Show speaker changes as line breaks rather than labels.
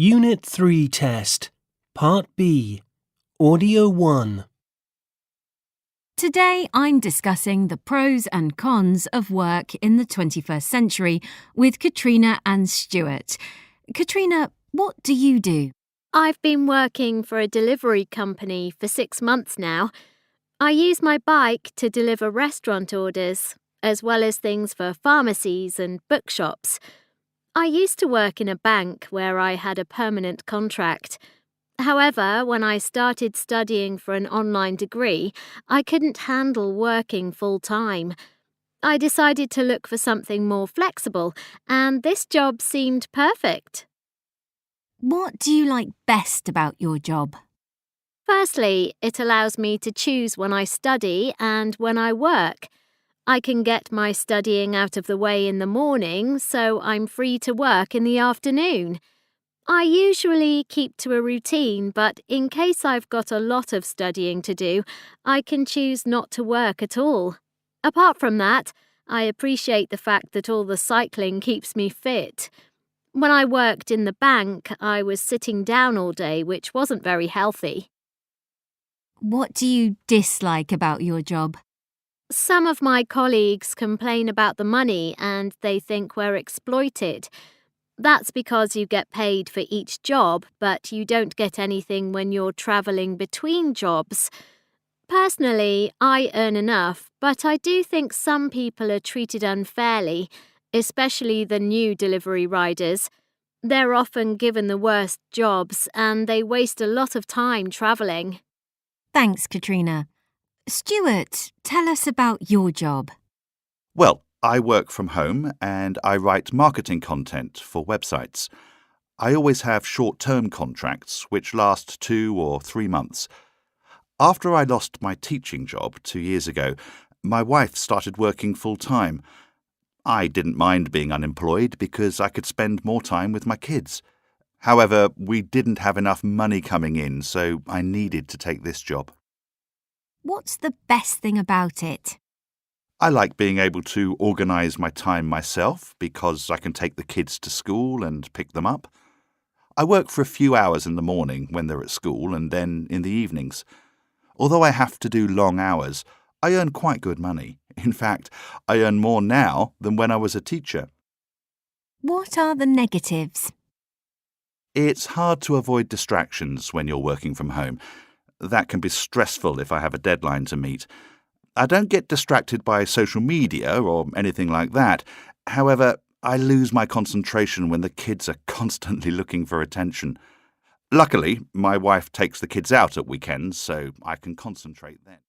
Unit 3 Test, Part B, Audio 1.
Today I'm discussing the pros and cons of work in the 21st century with Katrina and Stuart. Katrina, what do you do?
I've been working for a delivery company for 6 months now. I use my bike to deliver restaurant orders, as well as things for pharmacies and bookshops. I used to work in a bank where I had a permanent contract. However, when I started studying for an online degree, I couldn't handle working full-time. I decided to look for something more flexible, and this job seemed perfect.
What do you like best about your job?
Firstly, it allows me to choose when I study and when I work. I can get my studying out of the way in the morning, so I'm free to work in the afternoon. I usually keep to a routine, but in case I've got a lot of studying to do, I can choose not to work at all. Apart from that, I appreciate the fact that all the cycling keeps me fit. When I worked in the bank, I was sitting down all day, which wasn't very healthy.
What do you dislike about your job?
Some of my colleagues complain about the money and they think we're exploited. That's because you get paid for each job, but you don't get anything when you're travelling between jobs. Personally, I earn enough, but I do think some people are treated unfairly, especially the new delivery riders. They're often given the worst jobs and they waste a lot of time travelling.
Thanks, Katrina. Stuart, tell us about your job.
Well, I work from home and I write marketing content for websites. I always have short-term contracts which last 2 or 3 months. After I lost my teaching job 2 years ago, my wife started working full-time. I didn't mind being unemployed because I could spend more time with my kids. However, we didn't have enough money coming in, so I needed to take this job.
What's the best thing about it?
I like being able to organise my time myself because I can take the kids to school and pick them up. I work for a few hours in the morning when they're at school and then in the evenings. Although I have to do long hours, I earn quite good money. In fact, I earn more now than when I was a teacher.
What are the negatives?
It's hard to avoid distractions when you're working from home. That can be stressful if I have a deadline to meet. I don't get distracted by social media or anything like that. However, I lose my concentration when the kids are constantly looking for attention. Luckily, my wife takes the kids out at weekends, so I can concentrate then.